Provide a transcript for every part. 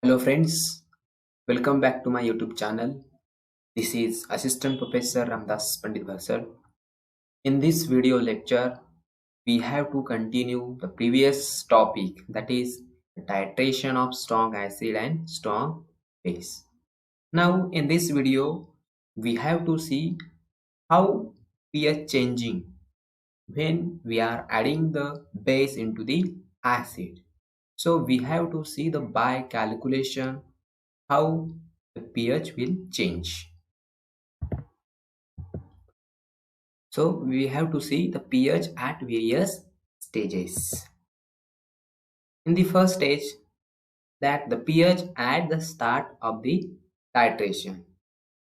Hello friends, welcome back to my YouTube channel. This is Assistant Professor Ramdas Pandit Bharsar. In this video lecture, we have to continue the previous topic, that is the titration of strong acid and strong base. Now in this video, we have to see how pH changing when we are adding the base into the acid. So we have to see the by calculation how the pH will change. So we have to see the pH at various stages. In the first stage, that the pH at the start of the titration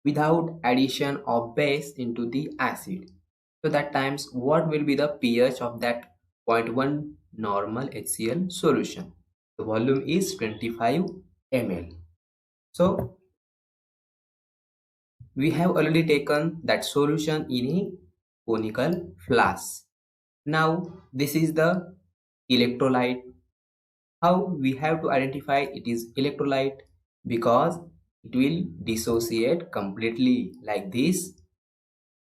without addition of base into the acid. So that times what will be the pH of that zero point 0.1 normal HCl solution? The volume is 25 ml. So we have already taken that solution in a conical flask. Now this is the electrolyte. How we have to identify it is electrolyte? Because it will dissociate completely like this: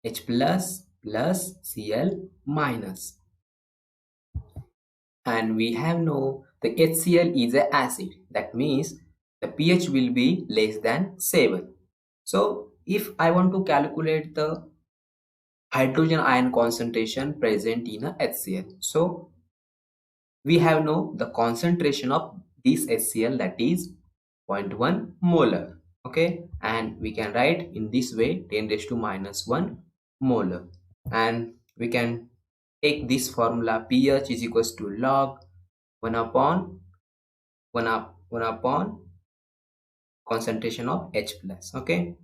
H plus plus Cl minus. And we have know the HCl is an acid. That means the pH will be less than 7. So if I want to calculate the hydrogen ion concentration present in a HCl, so we have know the concentration of this HCl, that is 0 0.1 molar. Okay, and we can write in this way 10 raised to minus 1 molar, and we can take this formula: pH is equals to log 1 upon 1 upon concentration of H plus. Okay,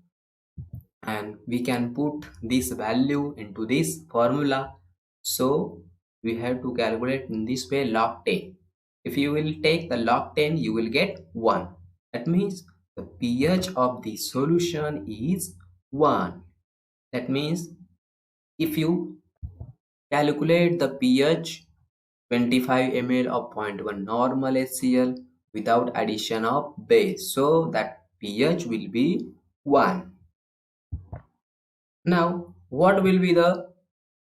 and we can put this value into this formula. So we have to calculate in this way: log 10. If you will take the log 10, you will get 1. That means the pH of the solution is 1. That means if you calculate the pH 25 ml of 0.1 normal HCl without addition of base, so that pH will be 1. Now what will be the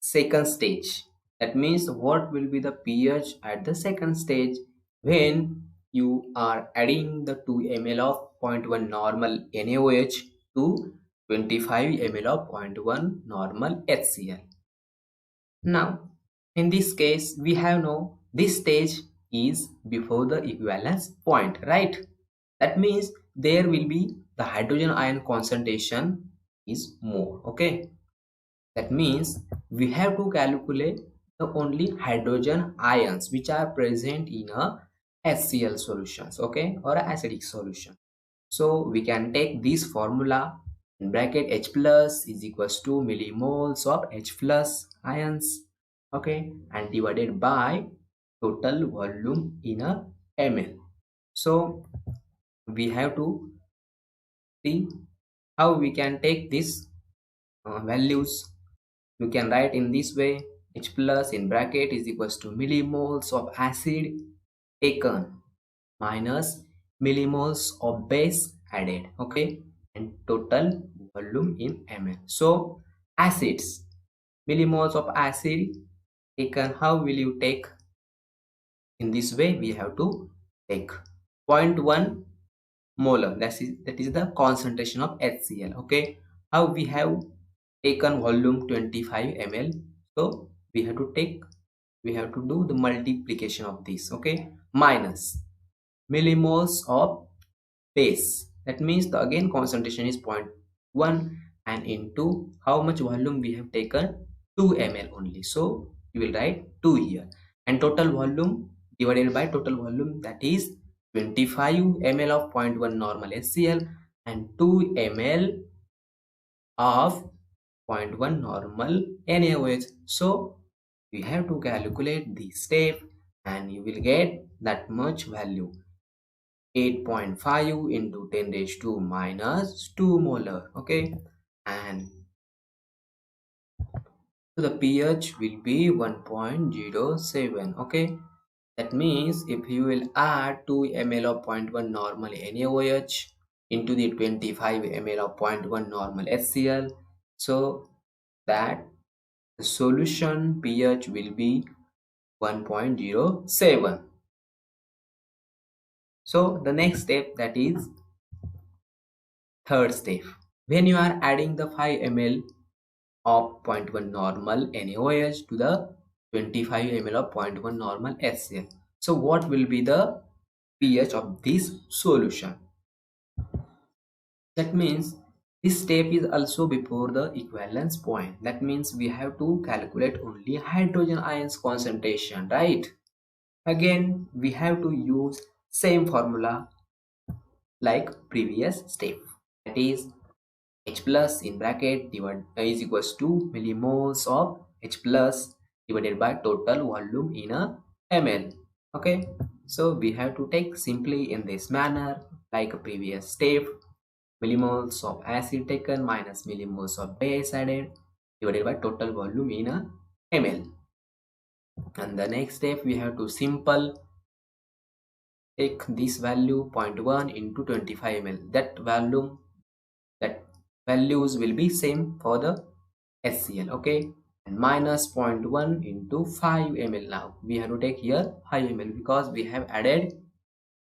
second stage? That means what will be the pH at the second stage when you are adding the 2 ml of 0 0.1 normal NaOH to 25 ml of 0 0.1 normal HCl. Now in this case we have no this stage is before the equivalence point, right? That means there will be the hydrogen ion concentration is more. Okay, that means we have to calculate the only hydrogen ions which are present in a HCl solutions, okay, or a acidic solution. So we can take this formula in bracket: H plus is equals to millimoles of H plus ions, okay, and divided by total volume in a ml. So we have to see how we can take these values. You can write in this way: H plus in bracket is equals to millimoles of acid taken minus millimoles of base added, okay, and total volume in ml. So acids, millimoles of acid taken, how will you take? In this way we have to take 0 0.1 molar, that is the concentration of HCl. Okay, how we have taken volume 25 ml, so we have to do the multiplication of this, okay, minus millimoles of base. That means the again concentration is 0 0.1 and into how much volume we have taken, 2 ml only, so you will write 2 here, and total volume divided by total volume, that is 25 ml of 0 0.1 normal HCl and 2 ml of 0 0.1 normal NaOH. So we have to calculate this step and you will get that much value: 8.5 into 10 raised to minus 2 molar. Okay, and the pH will be 1.07. Okay, That means if you will add 2 ml of 0.1 normal NaOH into the 25 ml of 0.1 normal HCl, so that the solution pH will be 1.07. So the next step, that is third step. When you are adding the 5 ml of zero point 0.1 normal NaOH to the 25 ml of zero point 0.1 normal HCl. So what will be the pH of this solution? That means this step is also before the equivalence point. That means we have to calculate only hydrogen ions concentration, right? Again, we have to use same formula like previous step. That is H plus in bracket is equals to millimoles of H plus divided by total volume in a ml. Okay, so we have to take simply in this manner like a previous step. Millimoles of acid taken minus millimoles of base added divided by total volume in a ml. And the next step, we have to simple take this value 0.1 into 25 ml. That values will be same for the HCl. Okay, and minus 0.1 into 5 ml. Now we have to take here 5 ml because we have added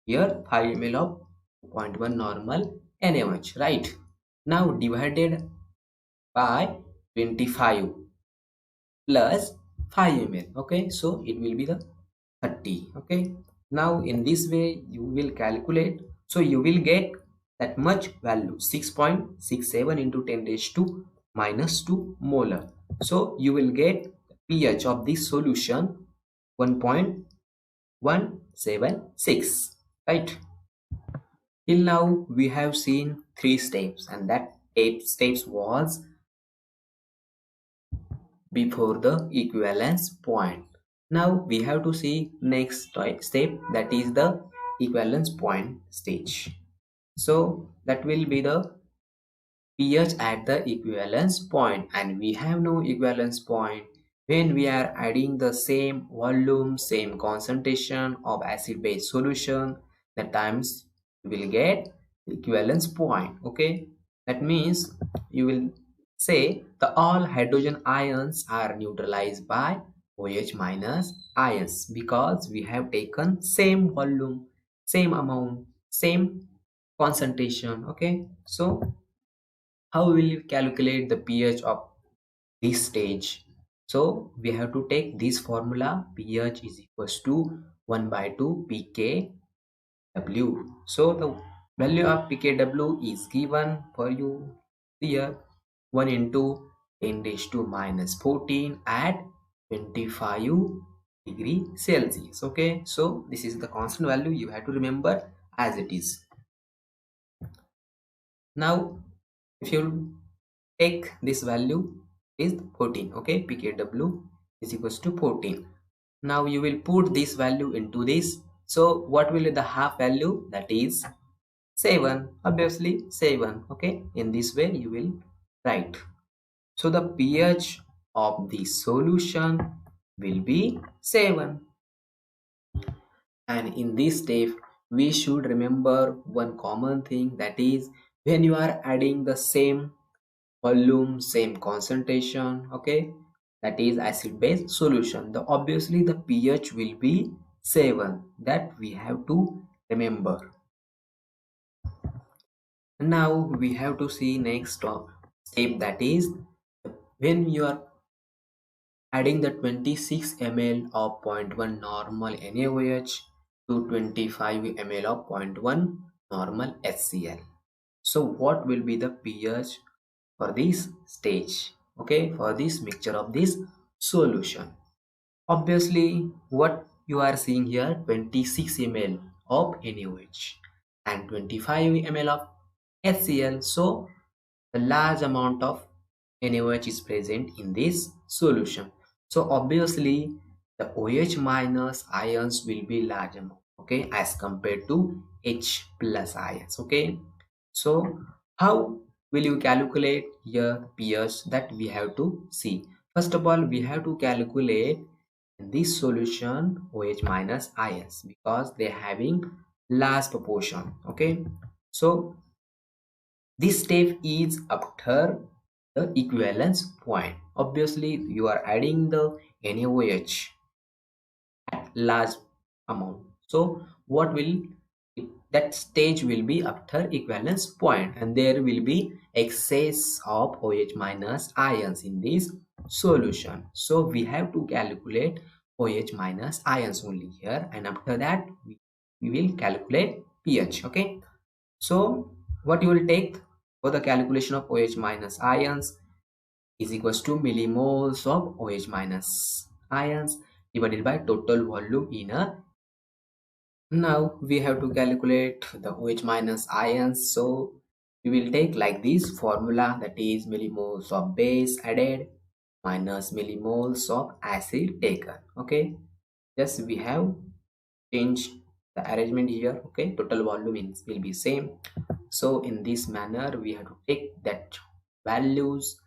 here 5 ml of 0.1 normal NaOH, right? Now divided by 25 plus 5 ml. Okay, so it will be the 30. Okay, now in this way you will calculate, so you will get that much value 6.67 into 10 raised to minus 2 molar. So you will get pH of this solution 1.176, right? Till now we have seen 3 steps, and that 8 steps was before the equivalence point. Now we have to see next step, that is the equivalence point stage. So that will be the pH at the equivalence point, and we have no equivalence point when we are adding the same volume, same concentration of acid base solution. That times you will get the equivalence point. Okay, that means you will say the all hydrogen ions are neutralized by OH minus ions because we have taken same volume, same amount, same concentration. Okay, so how will you calculate the pH of this stage? So we have to take this formula, pH is equals to 1 by 2 pKw. So the value of pKw is given for you here, 1 into 10 raised to minus 14 at 25 degree Celsius. Okay, so this is the constant value you have to remember as it is. Now if you take this value is 14, okay, pKw is equals to 14. Now you will put this value into this, so what will be the half value? That is 7, obviously 7. Okay, in this way you will write. So the pH of the solution will be 7. And in this step we should remember one common thing, that is when you are adding the same volume, same concentration, okay, that is acid base solution, the obviously the pH will be 7. That we have to remember. Now we have to see next step, that is when you are adding the 26 ml of 0.1 normal NaOH to 25 ml of 0.1 normal HCl. So what will be the pH for this stage? Okay, for this mixture of this solution, obviously what you are seeing here, 26 ml of NaOH and 25 ml of HCl. So a large amount of NaOH is present in this solution. So obviously the OH minus ions will be large amount, okay, as compared to H plus ions. Okay, so how will you calculate your pH? That we have to see. First of all, we have to calculate in this solution OH minus ions because they're having large proportion. Okay, so this step is after the equivalence point. Obviously you are adding the NaOH large amount, so what will that stage will be after equivalence point, and there will be excess of OH minus ions in this solution. So we have to calculate OH minus ions only here, and after that we will calculate pH. Okay, so what you will take for the calculation of OH minus ions is equals to millimoles of OH minus ions divided by total volume in a. Now we have to calculate the OH minus ions. So we will take like this formula, that is millimoles of base added minus millimoles of acid taken. Okay, yes, we have changed the arrangement here. Okay, total volume will be same. So in this manner we have to take that values.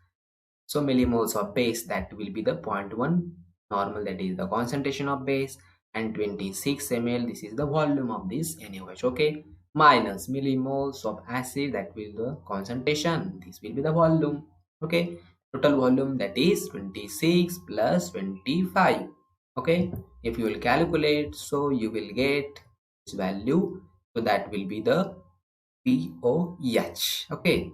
So millimoles of base, that will be the 0.1 normal, that is the concentration of base, and 26 ml, this is the volume of this NaOH. Okay, minus millimoles of acid, that will the concentration, this will be the volume. Okay, total volume, that is 26 plus 25. Okay, if you will calculate, so you will get this value, so that will be the POH. Okay,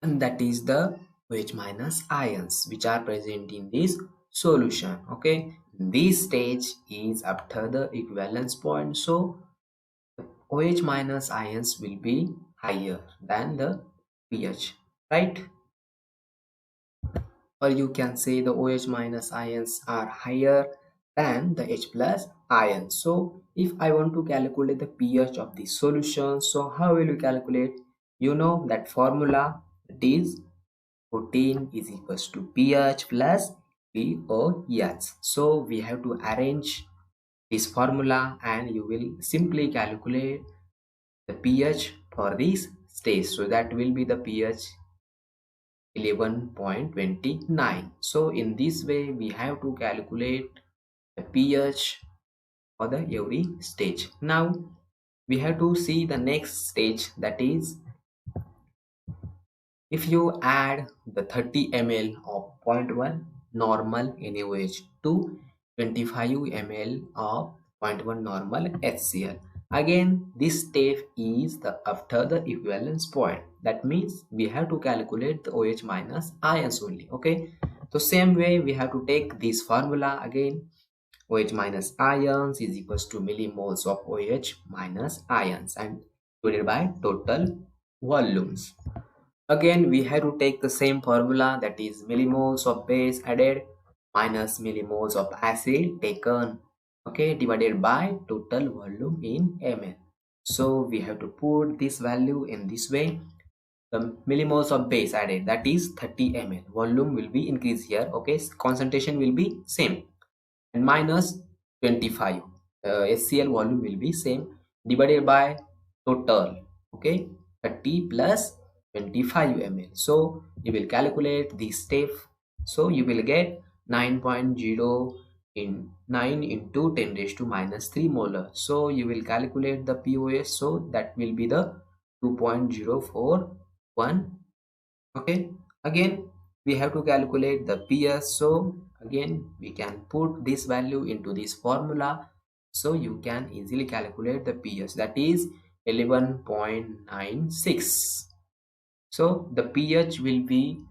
and that is the OH minus ions which are present in this solution. Okay, this stage is after the equivalence point, so OH minus ions will be higher than the pH, right? Or you can say the OH minus ions are higher than the H plus ions. So if I want to calculate the pH of the solution, so how will you calculate? You know that formula, it is 14 is equals to pH plus POH. So we have to arrange this formula and you will simply calculate the pH for this stage. So that will be the pH 11.29. So in this way we have to calculate the pH for the every stage. Now we have to see the next stage, that is if you add the 30 ml of 0.1 normal NaOH to 25 ml of 0.1 normal HCl. Again, this step is the after the equivalence point. That means we have to calculate the OH minus ions only. Okay, so same way we have to take this formula again. OH minus ions is equals to millimoles of OH minus ions and divided by total volumes. Again we have to take the same formula, that is millimoles of base added minus millimoles of acid taken, okay, divided by total volume in ml. So we have to put this value in this way. The millimoles of base added, that is 30 ml, volume will be increased here. Okay, concentration will be same, and minus 25 HCl volume will be same, divided by total. Okay, 30 plus 25 ml. So you will calculate this step, so you will get 9.0 in 9 into 10 raised to minus 3 molar. So you will calculate the POH, so that will be the 2.041. Okay, again we have to calculate the pH, so again we can put this value into this formula, so you can easily calculate the pH, that is 11.96. so the pH will be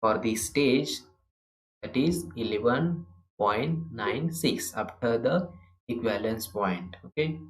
for this stage, that is 11.96 after the equivalence point. Okay,